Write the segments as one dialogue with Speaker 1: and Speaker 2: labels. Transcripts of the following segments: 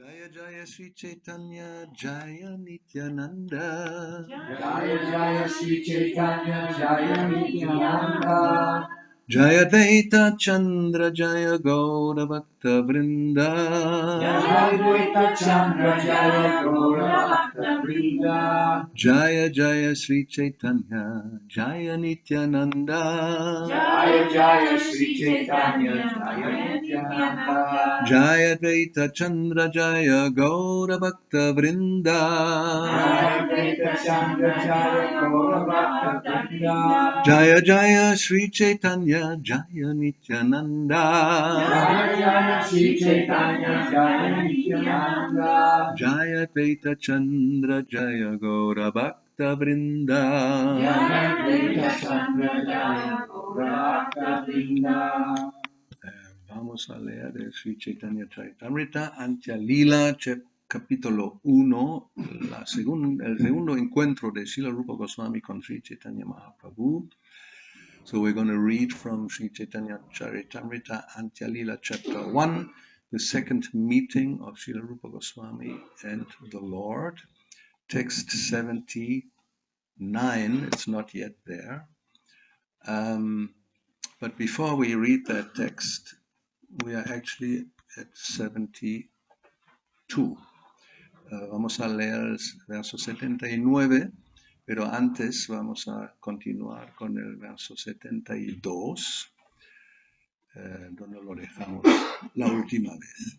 Speaker 1: Jaya Jaya Sri Chaitanya Jaya Nityananda
Speaker 2: Jaya Jaya Sri Chaitanya Jaya Nityananda
Speaker 1: Jaya Dvaita Chandra Jaya Gaura Bhakta Vrinda
Speaker 2: Jaya Dvaita Chandra Jaya Gaura Bhakta Vrinda
Speaker 1: Jaya Jaya Sri Chaitanya Jaya Nityananda
Speaker 2: Jaya Jaya Sri Chaitanya Jaya Nityananda
Speaker 1: Jaya Dvaita Chandra Jaya Gaura Bhakta Vrinda
Speaker 2: Jaya Dvaita Chandra Jaya Gaura Bhakta Vrinda
Speaker 1: Jaya Jaya Sri Chaitanya Jaya Nityananda
Speaker 2: Jaya Jaya Sri Chaitanya Jaya Nityananda
Speaker 1: Jaya Dvaita Chandra Jaya Gaura Bhakta Vrinda
Speaker 2: Jaya Dvaita Chandra Jaya Gaura Bhakta Vrinda.
Speaker 1: Vamos a leer de Sri Chaitanya Charitamrita, Antya Lila, capítulo 1, el segundo encuentro de Srila Rupa Goswami con Sri Chaitanya Mahaprabhu. So we're going to read from Sri Chaitanya Charitamrita, Antya Lila, chapter 1, the second meeting of Srila Rupa Goswami and the Lord. Text 79, it's not yet there. But before we read that text, we are actually at 72. Vamos a leer el verso 79, pero antes vamos a continuar con el verso 72, donde lo dejamos la última vez.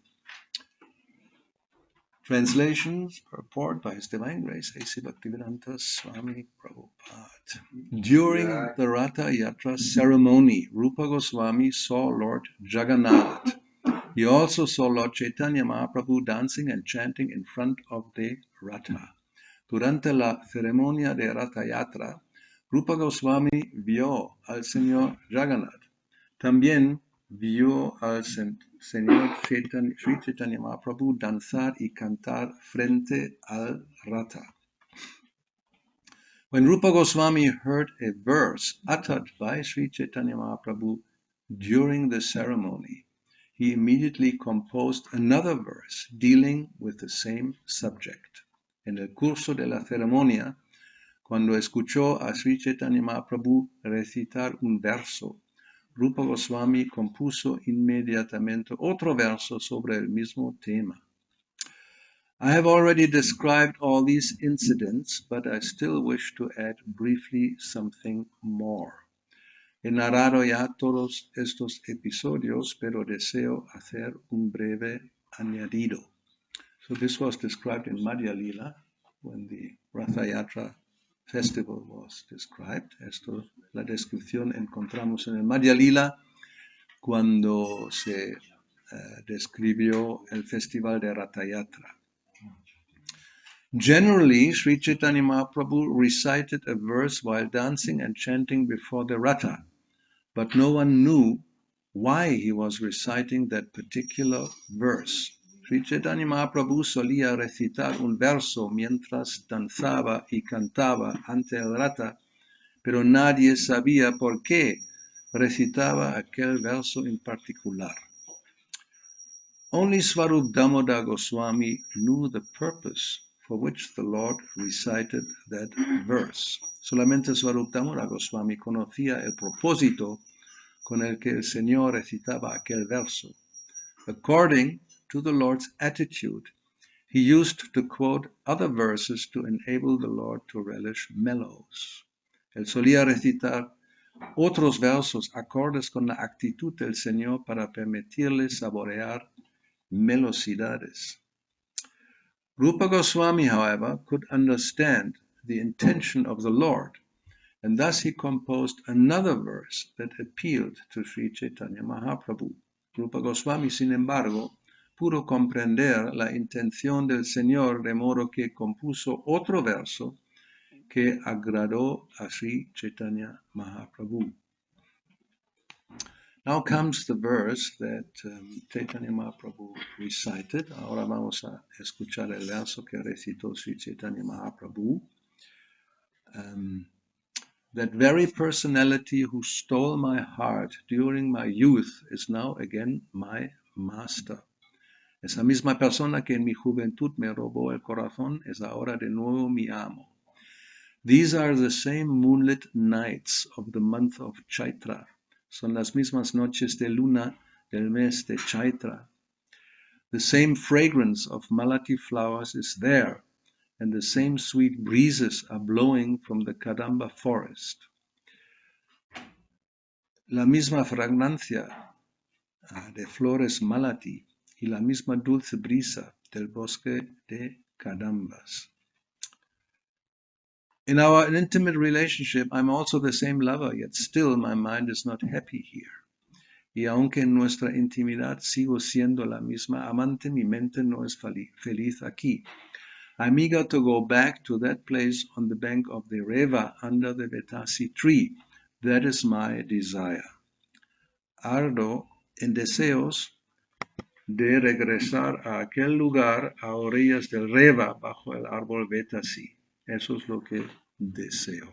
Speaker 1: Translations, purport by His Divine Grace, A.C. Bhaktivedanta Swami Prabhupada. During the Ratha Yatra ceremony, Rupa Goswami saw Lord Jagannath. He also saw Lord Chaitanya Mahaprabhu dancing and chanting in front of the Ratha. Durante la ceremonia de Ratha Yatra, Rupa Goswami vio al Señor Jagannath. También vio al Señor Sri Chaitanya Mahaprabhu danzar y cantar frente al Ratha. When Rupa Goswami heard a verse uttered by Sri Chaitanya Mahaprabhu during the ceremony, he immediately composed another verse dealing with the same subject. En el curso de la ceremonia, cuando escuchó a Sri Chaitanya Mahaprabhu recitar un verso, Rupa Goswami compuso inmediatamente otro verso sobre el mismo tema. I have already described all these incidents, but I still wish to add briefly something more. He narrado ya todos estos episodios, pero deseo hacer un breve añadido. So this was described in Madhya Lila, when the Ratha Yatra festival was described. La descripción encontramos en el Madhya Lila, cuando se describió el festival de Ratha Yatra. Generally, Sri Chaitanya Mahaprabhu recited a verse while dancing and chanting before the Ratha, but no one knew why he was reciting that particular verse. Sri Chaitanya Mahaprabhu solía recitar un verso mientras danzaba y cantaba ante el Ratha, pero nadie sabía por qué recitaba aquel verso en particular. Only Swarup Damodar Goswami knew the purpose for which the Lord recited that verse. Solamente Swarup Damodar Goswami conocía el propósito con el que el Señor recitaba aquel verso. According to the Lord's attitude, he used to quote other verses to enable the Lord to relish mellows. Él solía recitar otros versos acordes con la actitud del Señor para permitirle saborear melosidades. Rupa Goswami, however, could understand the intention of the Lord, and thus he composed another verse that appealed to Sri Chaitanya Mahaprabhu. Rupa Goswami, sin embargo, pudo comprender la intención del Señor, de modo que compuso otro verso que agradó a Sri Chaitanya Mahaprabhu. Now comes the verse that Chaitanya Mahaprabhu recited. Ahora vamos a escuchar el verso que recitó Sri Chaitanya Mahaprabhu. That very personality who stole my heart during my youth is now again my master. Esa misma persona que en mi juventud me robó el corazón es ahora de nuevo mi amo. These are the same moonlit nights of the month of Chaitra. Son las mismas noches de luna del mes de Chaitra. The same fragrance of malati flowers is there, and the same sweet breezes are blowing from the Kadamba forest. La misma fragancia de flores malati y la misma dulce brisa del bosque de Kadambas. In our intimate relationship, I'm also the same lover, yet still my mind is not happy here. Y aunque en nuestra intimidad sigo siendo la misma amante, mi mente no es feliz aquí. I'm eager to go back to that place on the bank of the Reva under the Vetasi tree. That is my desire. Ardo en deseos de regresar a aquel lugar a orillas del Reva bajo el árbol Vetasi. Eso es lo que deseo.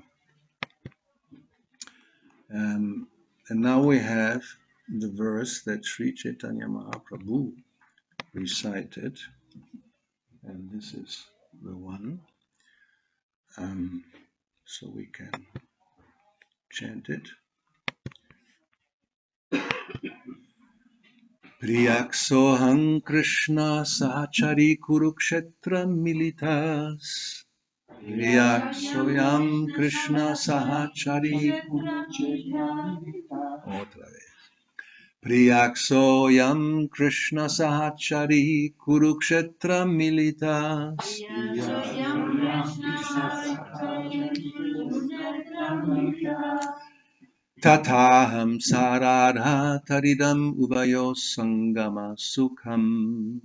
Speaker 1: And now we have the verse that Sri Chaitanya Mahaprabhu recited, and this is the one. So we can chant it. Priyaksoham Krishna Sahachari Kurukshetra Militas. Priyaksoyam Krishna Sahachari Kurukshetra Militas. Otra vez. Priyaksoyam Krishna Sahachari Kurukshetra Militas. Tataham Saradha Taridam Uvayo Sangama Sukham.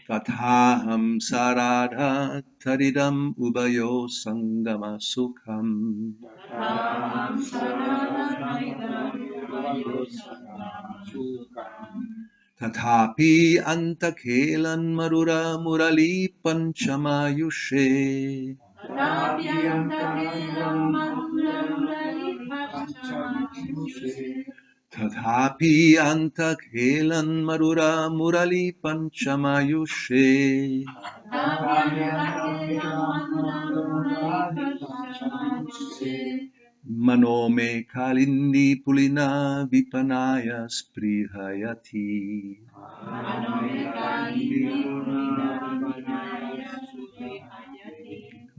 Speaker 1: Tathaham Saradha Taridam Uvayo Sangama Sukham. Tathapi Antakhelan Marura Murali Panchamayushe. Tathapi Antakhelan Marura Murali Panchamayushe. Manome Kalindi Pulina Vipanaya Sprihayati.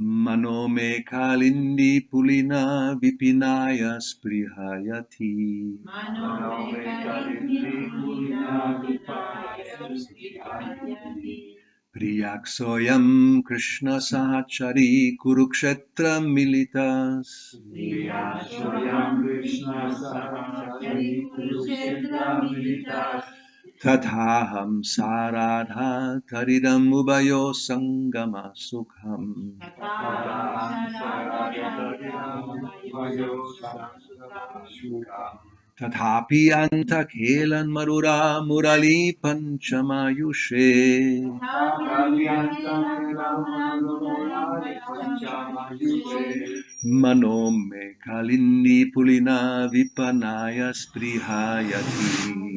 Speaker 1: Manome Kalindi Pulina Vipinaya Sprihayati. Priyaksoyam Krishna Sahachari Kurukshetra Militas. Tathaham Saradha Taridam Ubayo Sangama Sukham. Tathapi Antakhelan Marura Murali Panchamayushe. Manome Kalindi Pulina Vipanaya Sprihayati.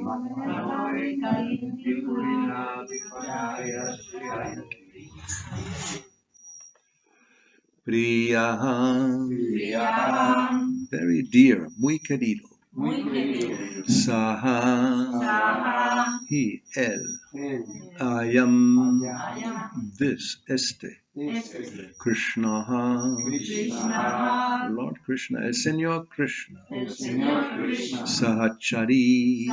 Speaker 1: Priyaham, very dear, muy querido. Saha, he, él. Ayam, this, este. Krishna, Lord Krishna, el Señor Krishna. Sahachari,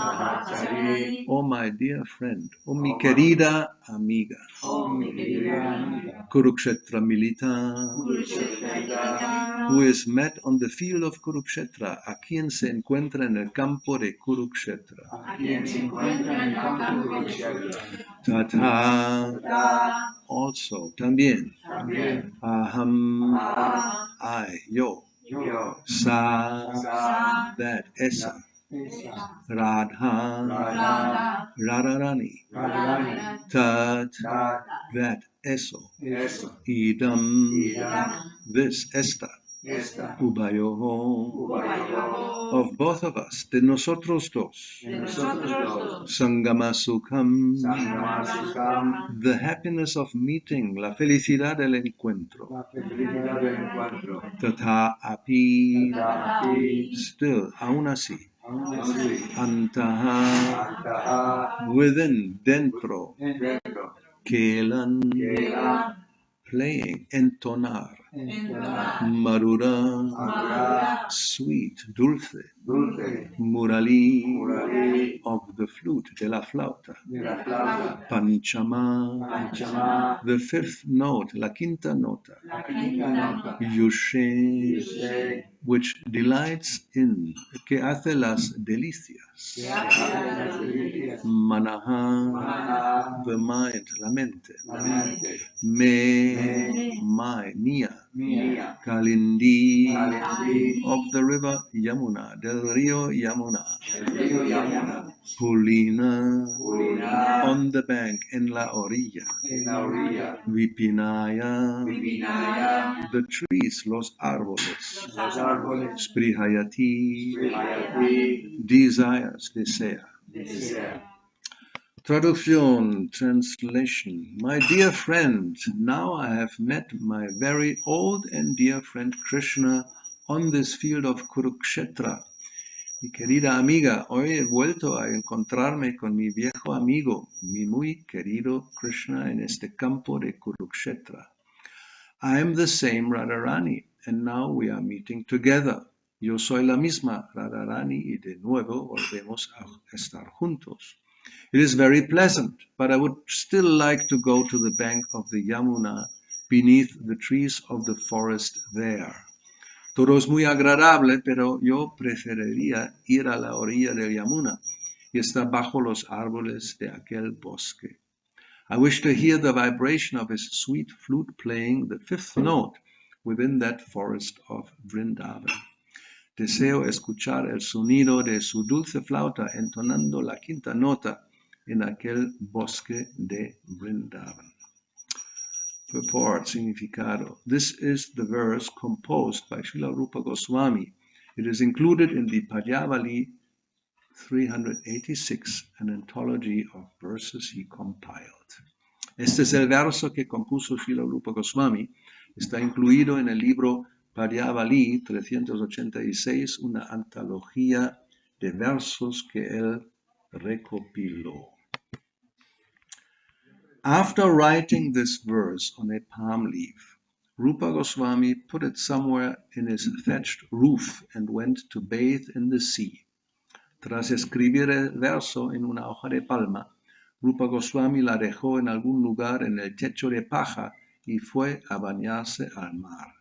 Speaker 1: oh my dear friend, oh mi querida amiga. Kurukshetra milita, who is met on the field of Kurukshetra, a quien se encuentra en el campo de Kurukshetra. Tata, also, también. Aham, I, yo. Sa, that, esa. Radha, Radharani. Tat, that, eso. Idam, this, esta.
Speaker 2: esta,
Speaker 1: Ubayoho,
Speaker 2: ubayoho,
Speaker 1: of both of us, de nosotros dos,
Speaker 2: de nosotros dos,
Speaker 1: Sangamasukam,
Speaker 2: Sangamasukam,
Speaker 1: the happiness of meeting, la felicidad del encuentro,
Speaker 2: la felicidad del encuentro,
Speaker 1: Tata api,
Speaker 2: Tatapi,
Speaker 1: still, aún así,
Speaker 2: aún así,
Speaker 1: Antaha,
Speaker 2: Antaha,
Speaker 1: within, dentro,
Speaker 2: dentro,
Speaker 1: Kelan,
Speaker 2: Kela,
Speaker 1: playing, entonar,
Speaker 2: entonar,
Speaker 1: Marura,
Speaker 2: Madura,
Speaker 1: sweet, dulce,
Speaker 2: dulce,
Speaker 1: Murali,
Speaker 2: Murali,
Speaker 1: of the flute, de la flauta,
Speaker 2: de la flauta,
Speaker 1: Panchama,
Speaker 2: Panchama,
Speaker 1: the fifth note, la quinta nota,
Speaker 2: la quinta nota,
Speaker 1: Yushe,
Speaker 2: Yushe,
Speaker 1: which delights in, que hace las delicias,
Speaker 2: que hace las delicias,
Speaker 1: Manaha,
Speaker 2: Mana,
Speaker 1: the mind, la mente,
Speaker 2: la mente,
Speaker 1: Me, my, mía,
Speaker 2: mía,
Speaker 1: Kalindi,
Speaker 2: Kalindi,
Speaker 1: of the river Yamuna, del río Yamuna,
Speaker 2: el río Yamuna,
Speaker 1: Pulina,
Speaker 2: Purina,
Speaker 1: on the bank, en la orilla,
Speaker 2: en la orilla,
Speaker 1: Vipinaya,
Speaker 2: Vinaya,
Speaker 1: the trees, los árboles,
Speaker 2: los árboles,
Speaker 1: Sprihayati,
Speaker 2: Prihayati,
Speaker 1: desires, desea.
Speaker 2: desea.
Speaker 1: Traducción, translation. My dear friend, now I have met my very old and dear friend Krishna on this field of Kurukshetra. Mi querida amiga, hoy he vuelto a encontrarme con mi viejo amigo, mi muy querido Krishna en este campo de Kurukshetra. I am the same Radharani, and now we are meeting together. Yo soy la misma Radharani y de nuevo volvemos a estar juntos. It is very pleasant, but I would still like to go to the bank of the Yamuna beneath the trees of the forest there. Todo es muy agradable, pero yo preferiría ir a la orilla del Yamuna y estar bajo los árboles de aquel bosque. I wish to hear the vibration of his sweet flute playing the fifth note within that forest of Vrindavan. Deseo escuchar el sonido de su dulce flauta entonando la quinta nota en aquel bosque de Vrindavan. Purport, significado. This is the verse composed by Srila Rupa Goswami. It is included in the Padyavali 386, an anthology of verses he compiled. Este es el verso que compuso Srila Rupa Goswami. Está incluido en el libro Padyavali 386, una antología de versos que él recopiló. After writing this verse on a palm leaf, Rupa Goswami put it somewhere in his thatched roof and went to bathe in the sea. Tras escribir el verso en una hoja de palma, Rupa Goswami la dejó en algún lugar en el techo de paja y fue a bañarse al mar.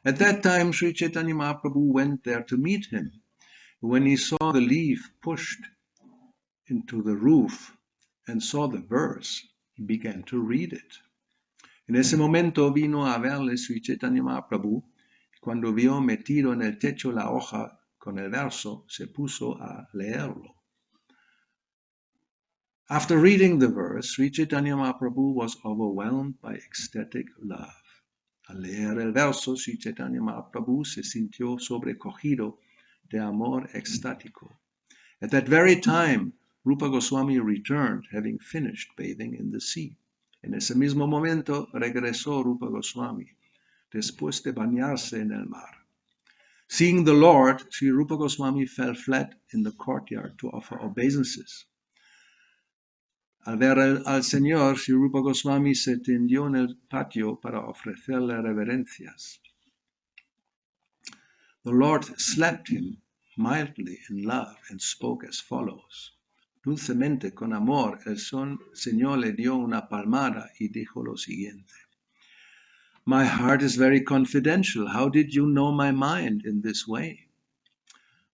Speaker 1: At that time, Sri Chaitanya Mahaprabhu went there to meet him. When he saw the leaf pushed into the roof and saw the verse, he began to read it. En ese momento vino a verle Sri Chaitanya Mahaprabhu. Cuando vio metido en el techo la hoja con el verso, se puso a leerlo. After reading the verse, Sri Chaitanya Mahaprabhu was overwhelmed by ecstatic love. Al leer el verso, Sri Chaitanya Mahaprabhu se sintió sobrecogido de amor extático. At that very time, Rupa Goswami returned, having finished bathing in the sea. En ese mismo momento regresó Rupa Goswami, después de bañarse en el mar. Seeing the Lord, Sri Rupa Goswami fell flat in the courtyard to offer obeisances. Al ver al Señor, Sri Rupa Goswami se tendió en el patio para ofrecerle reverencias. The Lord slapped him mildly in love and spoke as follows. Dulcemente, con amor, el Señor le dio una palmada y dijo lo siguiente. My heart is very confidential. How did you know my mind in this way?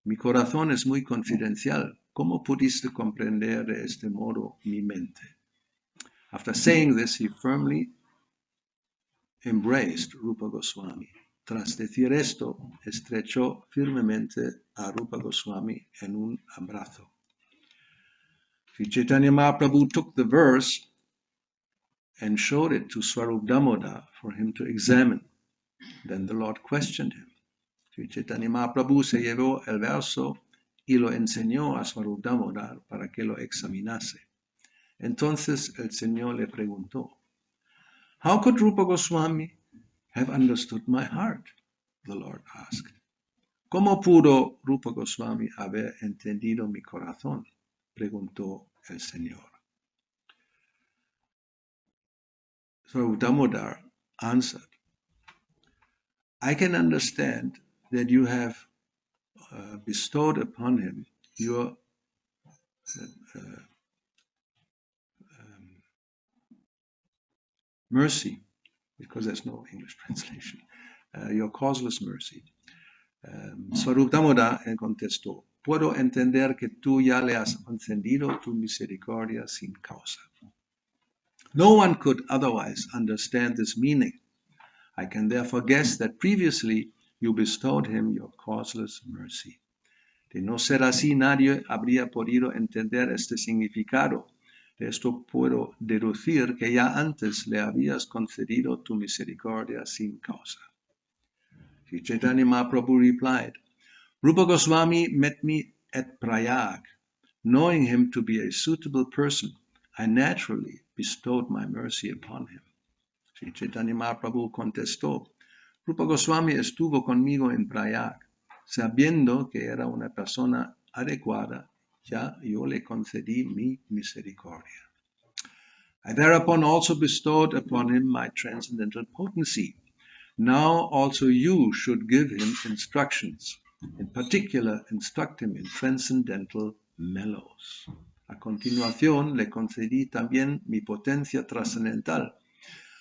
Speaker 1: Mi corazón es muy confidencial. ¿Cómo pudiste comprender de este modo mi mente? After saying this, he firmly embraced Rupa Goswami. Tras decir esto, estrechó firmemente a Rupa Goswami en un abrazo. Sri Chaitanya Mahaprabhu took the verse and showed it to Swarup Damoda for him to examine. Then the Lord questioned him. Sri Chaitanya Mahaprabhu se llevó el verso y lo enseñó a Swarup Damodar para que lo examinase. Entonces el Señor le preguntó, "How could Rupa Goswami have understood my heart?" The Lord asked. ¿Cómo pudo Rupa Goswami haber entendido mi corazón? Preguntó el Señor. So Damodar answered, I can understand that you have bestowed upon him your mercy, because there's no English translation, your causeless mercy. Swarup Damodar contestó, puedo entender que tú ya le has concedido tu misericordia sin causa. No one could otherwise understand this meaning. I can therefore guess that previously you bestowed him your causeless mercy. De no ser así, nadie habría podido entender este significado. De esto puedo deducir que ya antes le habías concedido tu misericordia sin causa. Sri Chaitanya Mahaprabhu replied, Rupa Goswami met me at Prayag. Knowing him to be a suitable person, I naturally bestowed my mercy upon him. Sri Chaitanya Mahaprabhu contestó, Rupa Goswami estuvo conmigo en Prayag. Sabiendo que era una persona adecuada, ya yo le concedí mi misericordia. I thereupon also bestowed upon him my transcendental potency. Now also you should give him instructions. In particular, instruct him in transcendental mellows. A continuación, le concedí también mi potencia trascendental.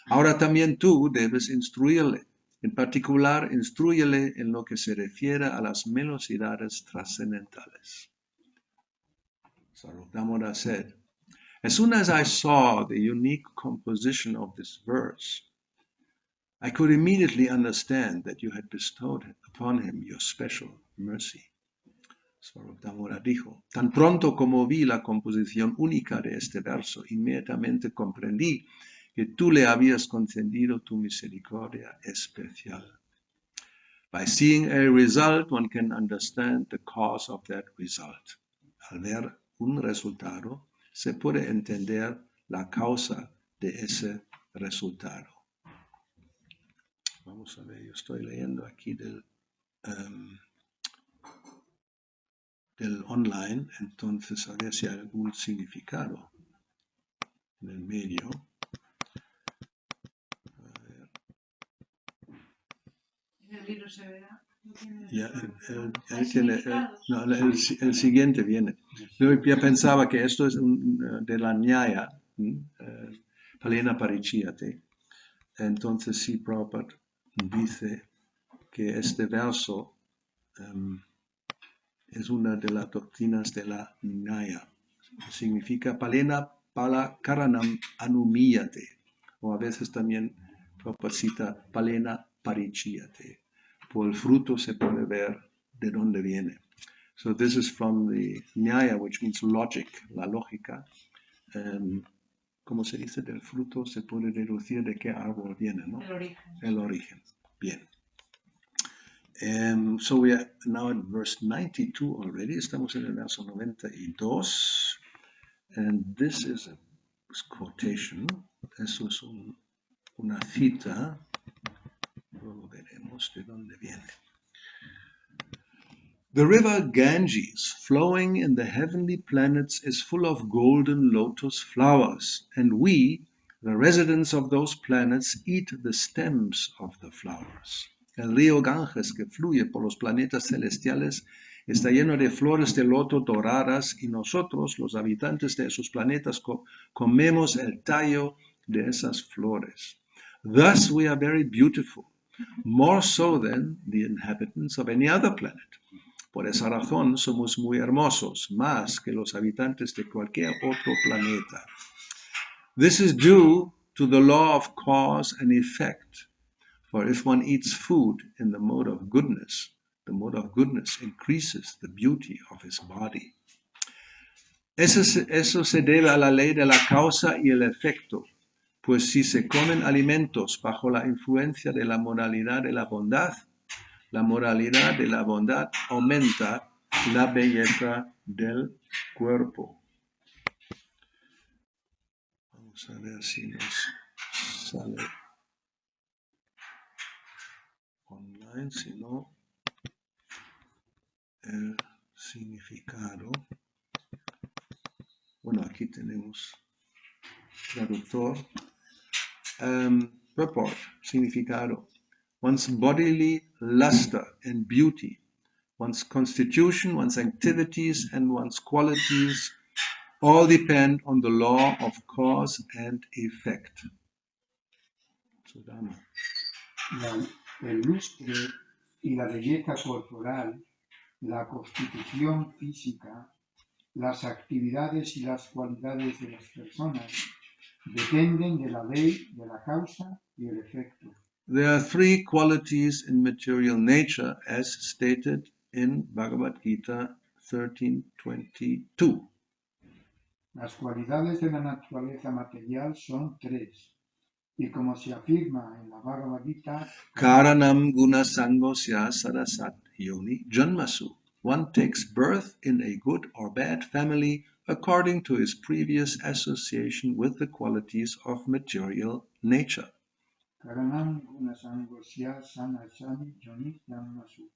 Speaker 1: Ahora también tú debes instruirle. En particular, instrúyele en lo que se refiere a las velocidades trascendentales. Swarup Damodar said, as soon as I saw the unique composition of this verse, I could immediately understand that you had bestowed upon him your special mercy. Swarup Damodar dijo, tan pronto como vi la composición única de este verso, inmediatamente comprendí que tú le habías concedido tu misericordia especial. By seeing a result, one can understand the cause of that result. Al ver un resultado, se puede entender la causa de ese resultado. Vamos a ver, yo estoy leyendo aquí del online, entonces a ver si hay algún significado en el medio.
Speaker 3: El libro se verá.
Speaker 1: Ya, el siguiente viene. Yo ya pensaba que esto es de la Nyaya, Palena Parichiyate. Entonces sí, Prabhupada dice que este verso es una de las doctrinas de la Nyaya. Significa Palena Pala Karanam Anumiyate. O a veces también Prabhupada cita Palena Parichiyate. Por el fruto se puede ver de dónde viene. So this is from the Nyaya, which means logic, la lógica. ¿Cómo se dice? Del fruto se puede deducir de qué árbol viene, ¿no?
Speaker 3: El origen.
Speaker 1: El origen. Bien. So we are now at verse 92 already. Estamos en el verso 92. And this is a quotation. Eso es una cita. Luego veremos de dónde viene. The river Ganges, flowing in the heavenly planets, is full of golden lotus flowers, and we, the residents of those planets, eat the stems of the flowers. El río Ganges, que fluye por los planetas celestiales, está lleno de flores de loto doradas, y nosotros, los habitantes de esos planetas, comemos el tallo de esas flores. Thus we are very beautiful, more so than the inhabitants of any other planet. Por esa razón somos muy hermosos, más que los habitantes de cualquier otro planeta. This is due to the law of cause and effect. For if one eats food in the mode of goodness increases the beauty of his body. Eso se debe a la ley de la causa y el efecto. Pues si se comen alimentos bajo la influencia de la moralidad de la bondad aumenta la belleza del cuerpo. Vamos a ver si nos sale online, si no, el significado. Bueno, aquí tenemos traductor. Purport, significado. One's bodily luster and beauty, one's constitution, one's activities, and one's qualities all depend on the law of cause and effect. Sudama.
Speaker 4: El lustre y la belleza corporal, la constitución física, las actividades y las cualidades de las personas dependen de la ley de la causa y el efecto.
Speaker 1: There are three qualities in material nature as stated in Bhagavad Gita 13:22.
Speaker 4: Las cualidades de la naturaleza material son tres, y como se afirma en la Bhagavad Gita,
Speaker 1: Karanam guna sangosya sarasat yoni janmasu. One takes birth in a good or bad family according to his previous association with the qualities of material nature.
Speaker 4: Karanam Gunasangosya Sanasani Yoni Yammasu.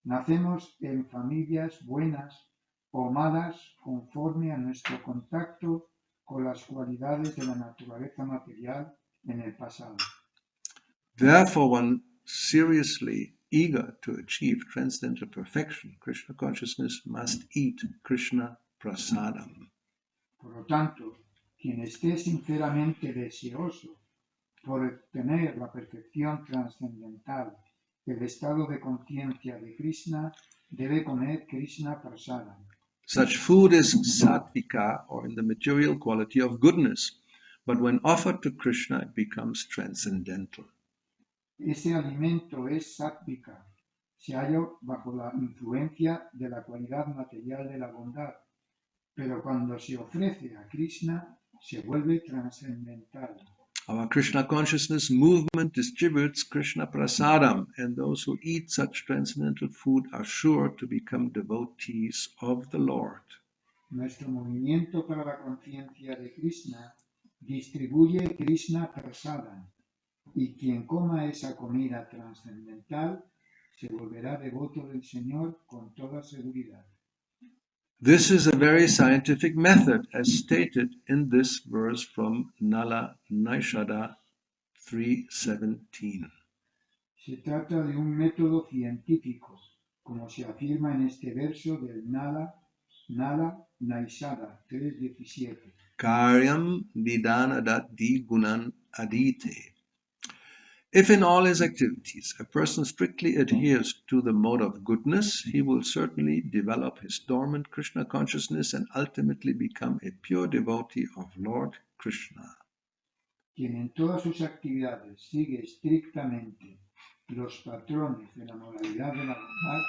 Speaker 4: Nacemos en familias buenas o malas conforme a nuestro contacto con las cualidades de la naturaleza material en el pasado.
Speaker 1: Therefore, one seriously eager to achieve transcendental perfection, Krishna consciousness, must eat Krishna prasadam.
Speaker 4: Por lo tanto, quien esté sinceramente deseoso por obtener la perfección trascendental, el estado de conciencia de Krishna, debe comer Krishna prasadam.
Speaker 1: Such food is sattvika, or in the material quality of goodness, but when offered to Krishna, it becomes transcendental.
Speaker 4: Ese alimento es sátvica, se halla bajo la influencia de la cualidad material de la bondad, pero cuando se ofrece a Krishna, se vuelve trascendental.
Speaker 1: Our Krishna consciousness movement distributes Krishna prasadam, and those who eat such transcendental food are sure to become devotees of the Lord.
Speaker 4: Nuestro movimiento para la conciencia de Krishna distribuye Krishna prasadam, y quien coma esa comida trascendental se volverá devoto del Señor con toda seguridad.
Speaker 1: This is a very scientific method, as stated in this verse from Nala Naishada 3:17.
Speaker 4: Se trata de un método científico, como se afirma en este verso del Nala Naishada 3:17.
Speaker 1: Karyam vidanadat di gunan adite. If in all his activities a person strictly adheres to the mode of goodness, he will certainly develop his dormant Krishna consciousness and ultimately become a pure devotee of Lord Krishna.
Speaker 4: Quien en todas sus actividades sigue estrictamente los patrones de la moralidad de la bondad,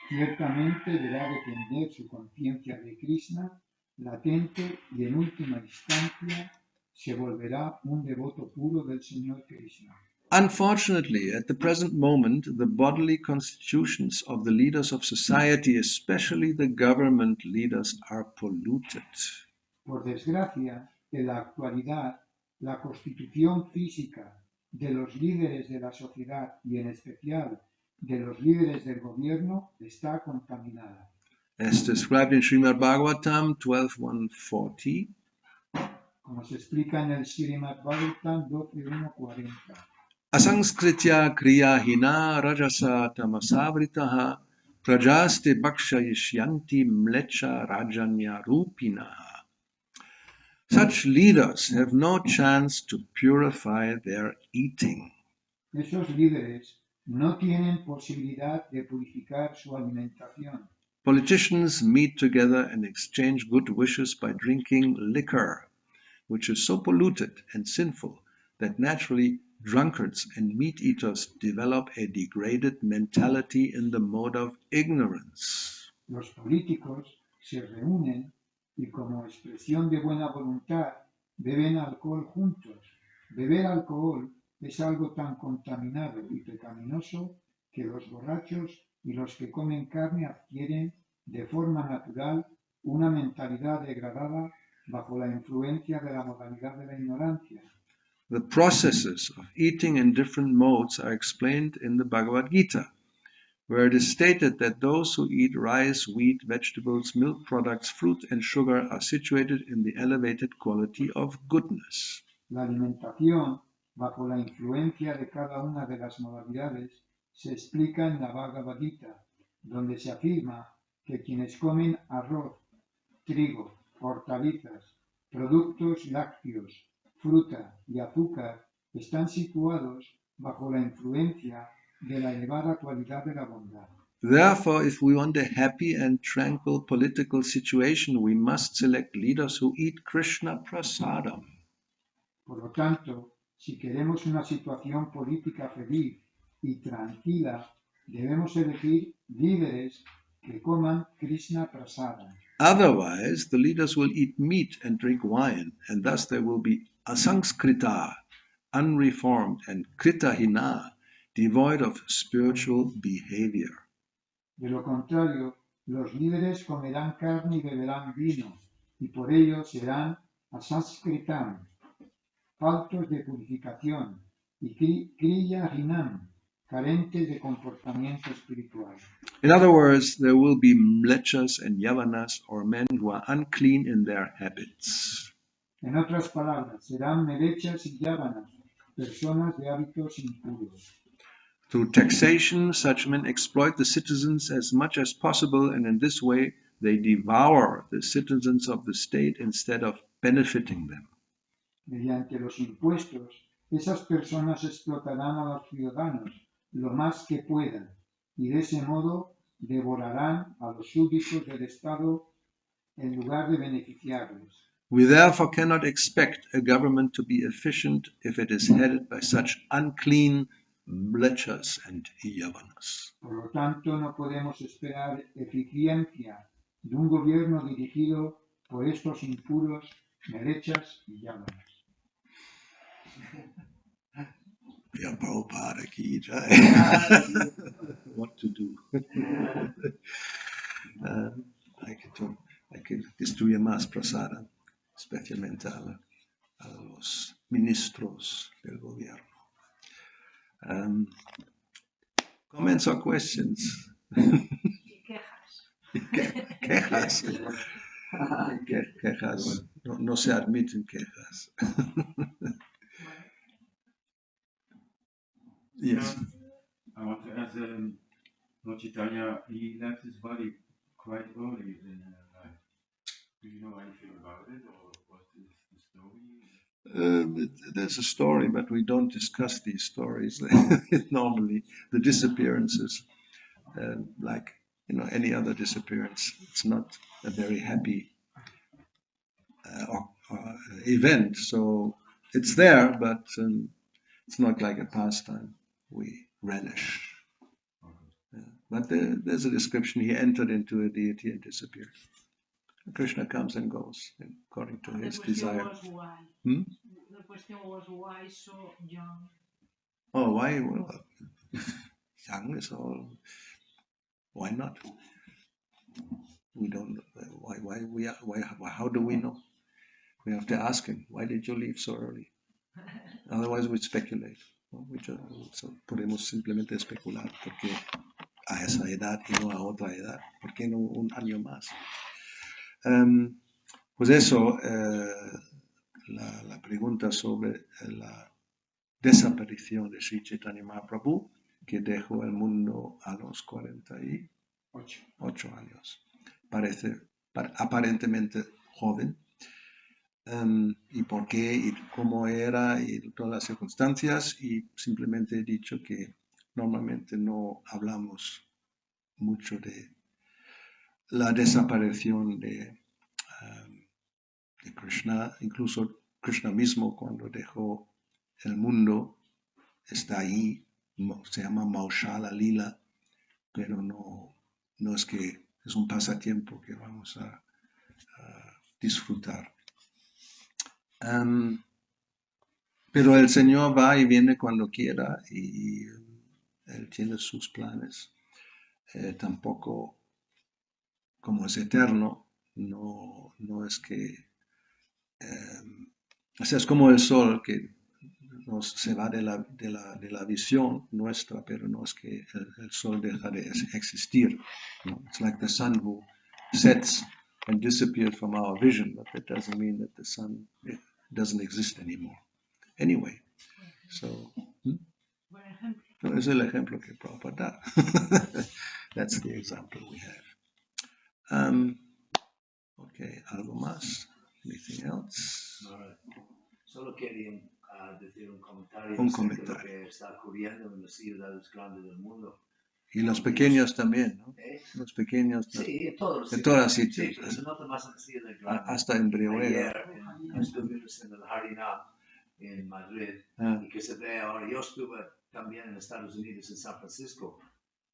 Speaker 4: ciertamente verá depender su conciencia de Krishna latente y en última instancia se volverá un devoto puro del Señor Krishna.
Speaker 1: Unfortunately, at the present moment, the bodily constitutions of the leaders of society, especially the government leaders, are polluted.
Speaker 4: Por desgracia, en la actualidad, la constitución física de los líderes de la sociedad y en especial de los líderes del gobierno está contaminada.
Speaker 1: As described in Srimad Bhagavatam 12.140,
Speaker 4: Como se explica en el Srimad Bhagavatam 12.1.40.
Speaker 1: Asanskritya kriyahina rajasa tamasavritaha prajaste bhakshayishyanti mlecha rajanya rupinaha. Such leaders have no chance to purify their eating.
Speaker 4: Esos líderes no tienen posibilidad de purificar su alimentación.
Speaker 1: Politicians meet together and exchange good wishes by drinking liquor, which is so polluted and sinful that naturally drunkards and meat-eaters develop a degraded mentality in the mode of ignorance.
Speaker 4: Los políticos se reúnen y como expresión de buena voluntad beben alcohol juntos, Beber alcohol es algo tan contaminado y pecaminoso que los borrachos y los que comen carne adquieren de forma natural una mentalidad degradada bajo la influencia de la modalidad de la ignorancia.
Speaker 1: The processes of eating in different modes are explained in the Bhagavad Gita, where it is stated that those who eat rice, wheat, vegetables, milk products, fruit, and sugar are situated in the elevated quality of goodness.
Speaker 4: La alimentación bajo la influencia de cada una de las modalidades se explica en la Bhagavad Gita, donde se afirma que quienes comen arroz, trigo, hortalizas, productos lácteos, fruta y azúcar están situados bajo la influencia de la elevada cualidad de la bondad.
Speaker 1: Therefore, if we want a happy and tranquil political situation, we must select leaders who eat Krishna prasadam.
Speaker 4: Por lo tanto, si queremos una situación política feliz y tranquila, debemos elegir líderes que coman Krishna prasada.
Speaker 1: Otherwise, the leaders will eat meat and drink wine, and thus there will be asangskrita, unreformed, and kritahina, devoid of spiritual behavior.
Speaker 4: De lo contrario, los líderes comerán carne y beberán vino, y por ello serán asaskritam, faltos de purificación, y kriyahinam, carentes de comportamiento espiritual.
Speaker 1: In other words, there will be mlechas and yavanas, or men who are unclean in their habits.
Speaker 4: En otras palabras, serán melechas y yávanas, personas de hábitos impuros.
Speaker 1: Through taxation, such men exploit the citizens as much as possible, and in this way they devour the citizens of the state instead of benefiting them.
Speaker 4: Mediante los impuestos, esas personas explotarán a los ciudadanos lo más que puedan, y de ese modo devorarán a los súbditos del Estado en lugar de beneficiarles.
Speaker 1: We therefore cannot expect a government to be efficient if it is headed by such unclean mlechas and yavanas.
Speaker 4: Por lo tanto, no podemos esperar eficiencia de un gobierno dirigido por estos impuros, melechas y yávanas.
Speaker 1: Yeah, Prabhupada ki jai. What to do? Hay que distribuir más prasada, especialmente a los ministros del gobierno. Comments or questions?
Speaker 3: Y quejas.
Speaker 1: Quejas. Quejas. No se admiten quejas. Yes.
Speaker 5: I want to ask Lord Chaitanya, he left his body quite early in life. Do you know anything about it, or what is the story?
Speaker 1: There's a story, but we don't discuss these stories. Normally, the disappearances, like any other disappearance, it's not a very happy event. So it's there, but it's not like a pastime we relish. But there's a description. He entered into a deity and disappeared. Krishna comes and goes according to his desire.
Speaker 3: Was why. The question was why so young?
Speaker 1: Oh, why? Well, young is all. Why not? We don't. Why? How do we know? We have to ask him. Why did you leave so early? Otherwise, we speculate. ¿No? Podemos simplemente especular porque a esa edad y no a otra edad. ¿Por qué no un año más? Pues eso, la pregunta sobre la desaparición de Sri Chaitanya Mahaprabhu, que dejó el mundo a los 48 años. Parece aparentemente joven. Y por qué, y cómo era, y todas las circunstancias, y simplemente he dicho que normalmente no hablamos mucho de la desaparición de Krishna. Incluso Krishna mismo, cuando dejó el mundo, está ahí, se llama Maushala Lila, pero no es que es un pasatiempo que vamos a disfrutar. Pero el Señor va y viene cuando quiera y Él tiene sus planes. Tampoco, como es eterno, no es que... o sea, es como el sol que se va de la visión nuestra, pero no es que el sol deja de existir. No? It's like the sun who sets and disappears from our vision, but that doesn't mean that the sun doesn't exist anymore. Anyway, so...
Speaker 3: Por ejemplo,
Speaker 1: no, es el ejemplo que Prabhupada da. That's the example we have. Okay, ¿algo más? Anything else?
Speaker 2: Solo quería decir un comentario
Speaker 1: Un
Speaker 2: acerca de lo
Speaker 1: comentario.
Speaker 2: que está ocurriendo en las ciudades grandes del mundo.
Speaker 1: Y los pequeños también, ¿no?
Speaker 2: ¿Eh?
Speaker 1: Los pequeños,
Speaker 2: Sí, en todos los
Speaker 1: en
Speaker 2: sitios.
Speaker 1: todos sitios.
Speaker 2: Sí, pero se nota más en las ciudades grandes.
Speaker 1: Hasta en Brihuega.
Speaker 2: Ayer estuvimos en el Harinam en Madrid y que se ve ahora. Yo estuve también en Estados Unidos, en San Francisco,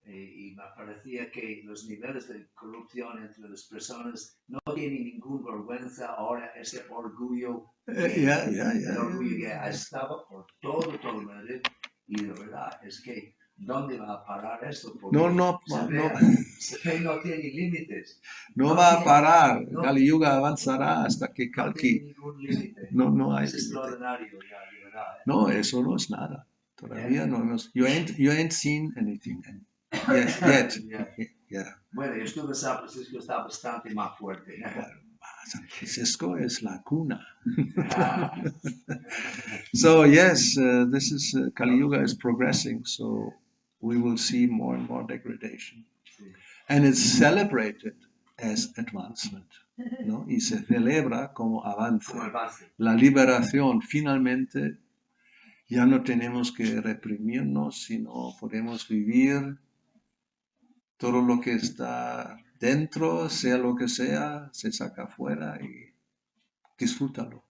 Speaker 2: y me parecía que los niveles de corrupción entre las personas no tienen ninguna vergüenza ahora, ese orgullo, el orgullo que ha estado por todo Madrid, y de verdad es que ¿dónde va a parar esto? Porque
Speaker 1: No
Speaker 2: no tiene límites.
Speaker 1: No va a parar.
Speaker 2: no-
Speaker 1: Kali Yuga avanzará hasta que
Speaker 2: No
Speaker 1: Kalki.
Speaker 2: tiene ningún límite.
Speaker 1: No hay
Speaker 2: Es
Speaker 1: límite.
Speaker 2: extraordinario, ya, de verdad.
Speaker 1: No, eso no es nada. Todavía no hemos. You ain't seen anything yet. Yeah.
Speaker 2: Bueno, yo estuve en San Francisco, está bastante más fuerte.
Speaker 1: San Francisco es la cuna. So yes, this is Kali Yuga is progressing. So we will see more and more degradation, and it's celebrated as advancement, ¿no? Y se celebra como avance.
Speaker 2: Como el base.
Speaker 1: La liberación, finalmente ya no tenemos que reprimirnos, sino podemos vivir todo lo que está dentro, sea lo que sea, se saca afuera y disfrútalo.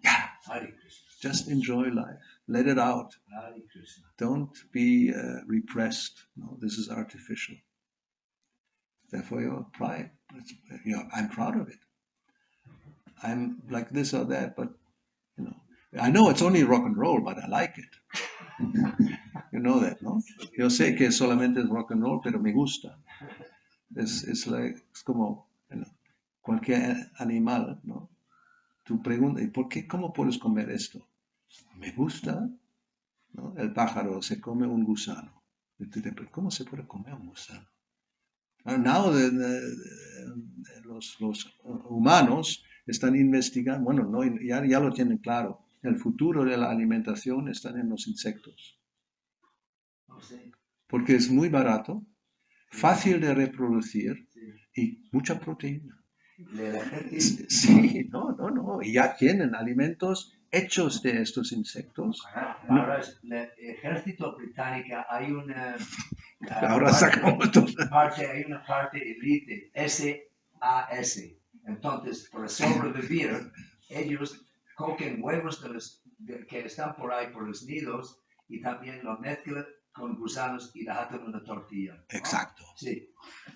Speaker 1: Yeah.
Speaker 2: Hare Krishna.
Speaker 1: Just enjoy life. Let it out.
Speaker 2: Hare Krishna.
Speaker 1: Don't be repressed. No, this is artificial. Therefore, you're pride. I'm proud of it. I'm like this or that, but I know it's only rock and roll, but I like it. You know that, ¿no? Yo sé que solamente es rock and roll, pero me gusta. Es como cualquier animal, ¿no? Tú preguntas, ¿y por qué? ¿Cómo puedes comer esto? Me gusta, ¿no? El pájaro se come un gusano. Y tú te preguntas, ¿cómo se puede comer un gusano? Now los humanos están investigando, bueno, no, ya lo tienen claro. El futuro de la alimentación está en los insectos. Porque es muy barato, fácil de reproducir y mucha proteína. Sí, no. Y ya tienen alimentos hechos de estos insectos.
Speaker 2: Ahora el ejército británico hay una
Speaker 1: Ahora sacamos todo.
Speaker 2: hay una parte elite, SAS. Entonces, para sobrevivir, ellos cogen huevos que están por ahí por los nidos y también lo mezclan con gusanos y la hacen una tortilla, ¿no?
Speaker 1: Exacto.
Speaker 2: Sí.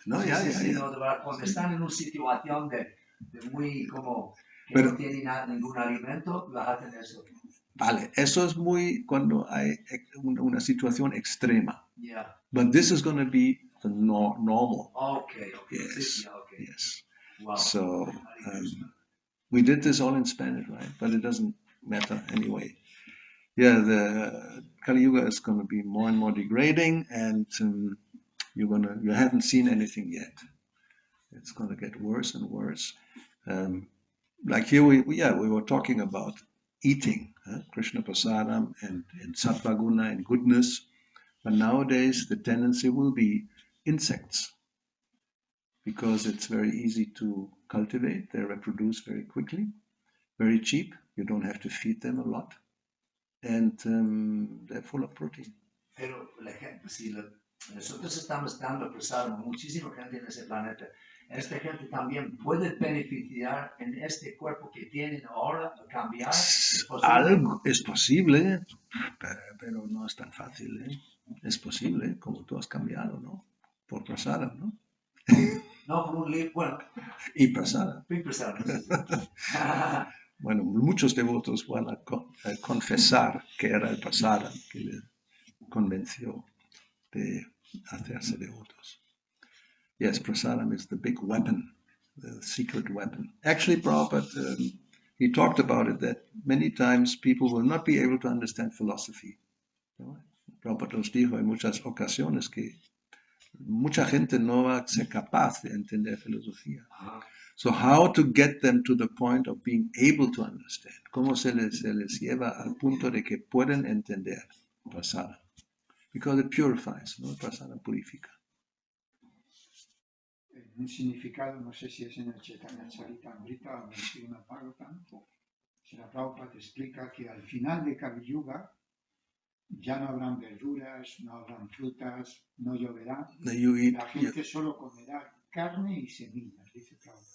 Speaker 1: No, ya.
Speaker 2: No, de verdad, cuando están en una situación de muy como que
Speaker 1: Pero,
Speaker 2: no tienen ningún alimento, lo hacen eso.
Speaker 1: Vale, eso es muy cuando hay una situación extrema.
Speaker 2: Yeah.
Speaker 1: But this is going to be the normal.
Speaker 2: Okay.
Speaker 1: Yes.
Speaker 2: Yeah, okay.
Speaker 1: Yes.
Speaker 2: Wow.
Speaker 1: So we did this all in Spanish, right? But it doesn't matter anyway. Yeah, the Kali Yuga is going to be more and more degrading, and you haven't seen anything yet. It's going to get worse and worse. Like here, we were talking about eating, Krishna Prasadam and Sattva Guna and goodness. But nowadays, the tendency will be insects, because it's very easy to cultivate. They reproduce very quickly, very cheap. You don't have to feed them a lot. And they're full of protein.
Speaker 2: Pero la gente, si nosotros estamos dando prasada a muchísima gente en ese planeta, esta gente también puede beneficiar en este cuerpo que tienen ahora a cambiar.
Speaker 1: Algo es posible, pero no es tan fácil, ¿eh? Es posible, como tú has cambiado, ¿no? Por prasada, ¿no?
Speaker 2: No, por un libro, bueno.
Speaker 1: Y prasada.
Speaker 2: Y prasada.
Speaker 1: bueno, muchos devotos van a confesar que era el prasadam que les convenció de hacerse devotos. Yes, prasadam is the big weapon, the secret weapon. Actually, Prabhupada, he talked about it, that many times people will not be able to understand philosophy. ¿No? Prabhupada nos dijo en muchas ocasiones que mucha gente no va a ser capaz de entender filosofía. So how to get them to the point of being able to understand? ¿Cómo se les lleva al punto de que pueden entender prasadam? Because it purifies, ¿no? Prasadam purifica.
Speaker 4: En un significado, no sé si es en el Chaitanya Charitamrita o en el Srimad Bhagavatam, la Prabhupada explica que al final de Kali-yuga ya no habrán verduras, no habrán frutas, no lloverá. La gente solo comerá carne y semillas, dice Prabhupada.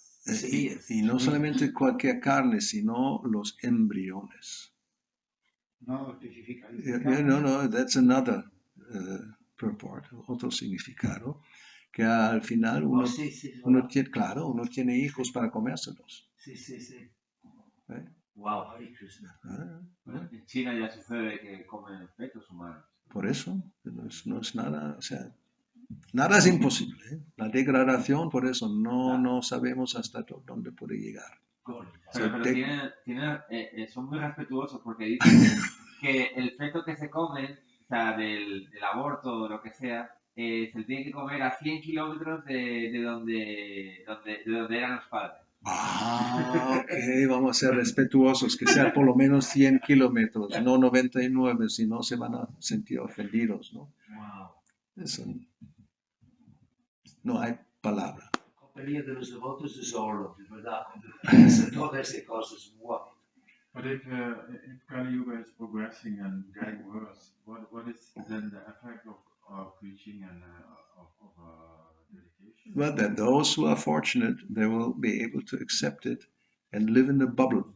Speaker 1: Y no solamente cualquier carne, sino los embriones.
Speaker 4: No especifica.
Speaker 1: No, that's another purport, otro significado, que al final uno tiene hijos para comérselos.
Speaker 2: Sí.
Speaker 1: ¿Eh?
Speaker 2: Wow, Hare Krishna.
Speaker 5: En China ya sucede que comen fetos humanos.
Speaker 1: Por eso, no es nada, o sea, nada es imposible. ¿Eh? La degradación, por eso, no sabemos hasta dónde puede llegar.
Speaker 6: Pero son muy respetuosos porque dicen que el feto que se come, o sea, del aborto o lo que sea, se le tiene que comer a 100 kilómetros de donde eran los padres.
Speaker 1: Ok, vamos a ser respetuosos, que sea por lo menos 100 kilómetros, no 99, si no se van a sentir ofendidos, ¿no?
Speaker 2: Wow.
Speaker 1: Eso no hay palabra.
Speaker 2: Compañía de los devotos es oro, de verdad. Hacer todas esas cosas, wow.
Speaker 5: But if Kali Yuga is progressing and getting worse, what is then the effect of preaching and of dedication?
Speaker 1: Well, then those who are fortunate, they will be able to accept it and live in a bubble.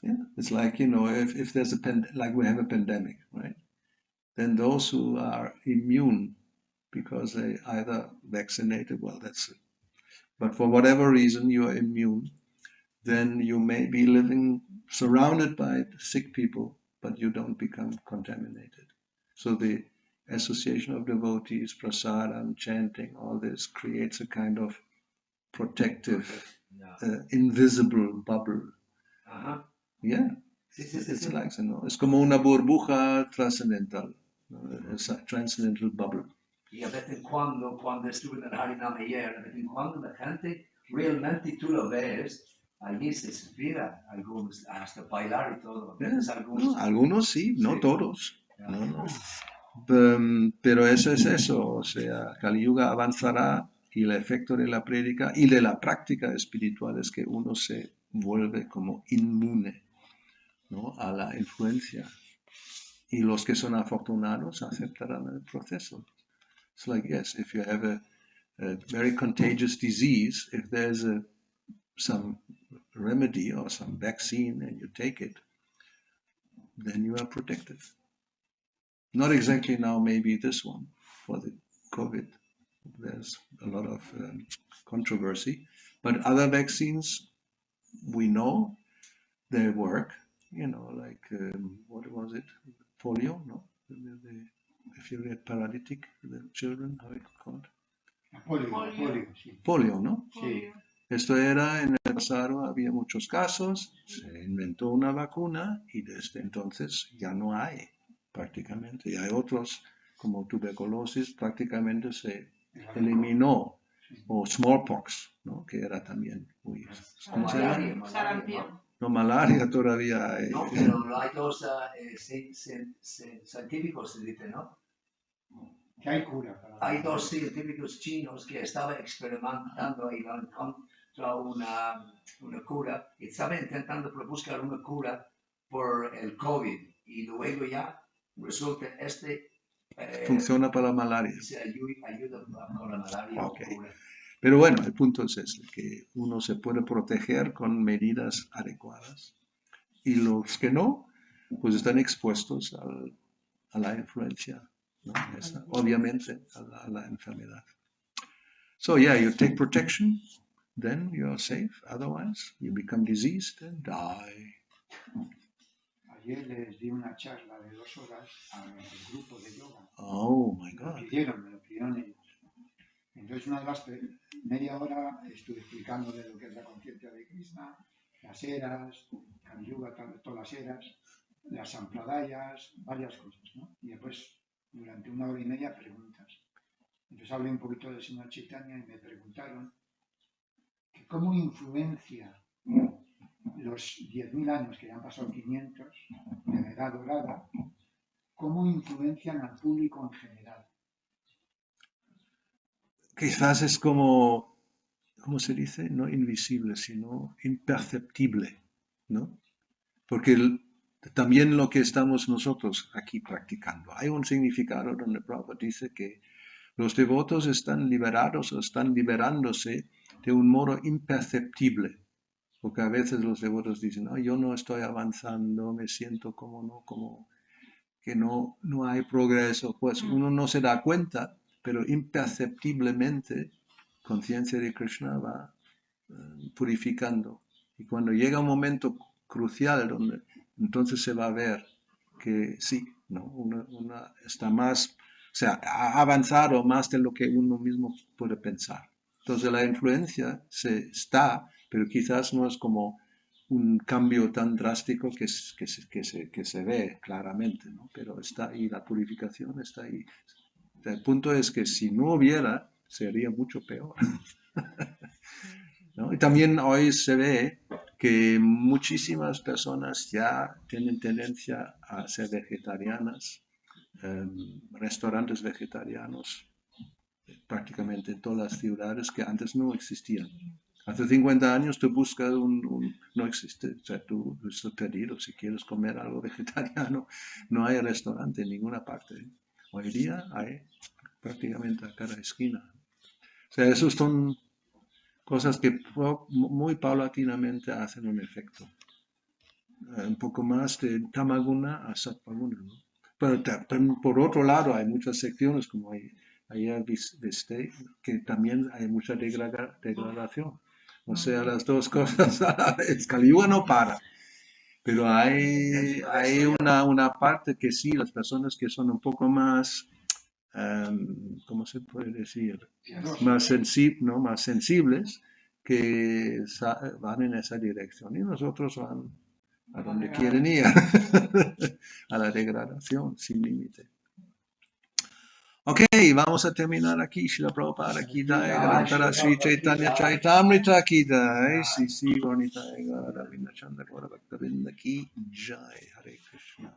Speaker 1: Yeah, it's like, if there's like we have a pandemic, right? Then those who are immune because they either vaccinated, well, that's it. But for whatever reason you are immune, then you may be living surrounded by sick people, but you don't become contaminated. So the association of devotees, prasadam, chanting, all this creates a kind of protective, invisible bubble.
Speaker 2: Uh-huh.
Speaker 1: Yeah, it's like, es como una burbuja trascendental, es a transcendental bubble.
Speaker 2: Y a veces cuando estuve en el Harinam ayer, a veces cuando la gente realmente tú lo ves, allí se inspira, algunos hasta bailar y todo.
Speaker 1: Algunos sí, no todos. No. Pero eso es eso, o sea, Kali Yuga avanzará y el efecto de la prédica y de la práctica espiritual es que uno se vuelve como inmune, ¿no?, a la influencia. Y los que son afortunados aceptarán el proceso. It's like, yes, if you have a very contagious disease, if there's some remedy or some vaccine and you take it, then you are protected. Not exactly now, maybe this one for the COVID. There's a lot of controversy, but other vaccines, we know they work. Like what was it? Polio, no? If you get paralytic, the children, how it's called? Polio, ¿no?
Speaker 4: Sí.
Speaker 1: Esto era en el pasado, había muchos casos, se inventó una vacuna y desde entonces ya no hay prácticamente. Y hay otros, como tuberculosis, prácticamente se eliminó. O smallpox, ¿no?, que era también muy... ¿Cómo se llama?
Speaker 3: Sarampión.
Speaker 1: No, malaria todavía hay.
Speaker 2: No, pero hay dos científicos, se dice, ¿no?
Speaker 4: Que hay cura.
Speaker 2: Hay dos científicos chinos que estaban experimentando y han encontrado una cura. Y estaban intentando buscar una cura por el COVID. Y luego ya resulta
Speaker 1: funciona para la malaria.
Speaker 2: Se ayuda con la malaria.
Speaker 1: Okay. Pero bueno, el punto es este, que uno se puede proteger con medidas adecuadas. Y los que no, pues están expuestos a la influencia, ¿no? Obviamente a la enfermedad. So yeah, you take protection, then you're safe. Otherwise, you become diseased and die.
Speaker 4: Ayer les di una charla de 2 horas al grupo de yoga.
Speaker 1: Oh my
Speaker 4: Me lo
Speaker 1: God.
Speaker 4: pidieron ellos. Entonces, una de las media hora estuve explicando de lo que es la conciencia de Krishna, las eras, Kali-yuga, todas las eras, las sampradayas, varias cosas, ¿no? Y después, durante 1 hora y media, preguntas. Entonces hablé un poquito del señor Chaitanya y me preguntaron que cómo influencia los 10.000 años, que ya han pasado 500, de la edad dorada, cómo influencian al público en general.
Speaker 1: Quizás es como, ¿cómo se dice? No invisible, sino imperceptible, ¿no? Porque también lo que estamos nosotros aquí practicando. Hay un significado donde Prabhupada dice que los devotos están liberados o están liberándose de un modo imperceptible. Porque a veces los devotos dicen, no, yo no estoy avanzando, me siento como que no hay progreso. Pues uno no se da cuenta, pero imperceptiblemente conciencia de Krishna va purificando. Y cuando llega un momento crucial donde entonces se va a ver que sí, ¿no? Una está más, o sea, ha avanzado más de lo que uno mismo puede pensar. Entonces la influencia está, pero quizás no es como un cambio tan drástico que se ve claramente, ¿no? Pero está ahí, la purificación está ahí. O sea, el punto es que si no hubiera, sería mucho peor. ¿No? Y también hoy se ve que muchísimas personas ya tienen tendencia a ser vegetarianas, restaurantes vegetarianos prácticamente en todas las ciudades que antes no existían. Hace 50 años tú buscas no existe, o sea, tú estás perdido, si quieres comer algo vegetariano, no hay restaurante en ninguna parte. Hoy día hay prácticamente a cada esquina. O sea, esos son cosas que muy paulatinamente hacen un efecto. Un poco más de tamaguna a satpaguna, ¿no? Pero por otro lado hay muchas secciones, como ayer viste, que también hay mucha degradación. O sea, las dos cosas a la vez. Kali-yuga no para. Pero hay una parte que sí, las personas que son un poco más, ¿cómo se puede decir? Más sensibles, que van en esa dirección. Y nosotros van a donde quieren ir, a la degradación sin límite. Ok, vamos a terminar aquí. Shila Prabhupada Kidai, Grantara Sri Chaitanya Chaitamrita Kidai, Sisi Gornita Ega, Ravina Chandra Gaura Bhaktavinda Ki Jai, Hare Krishna.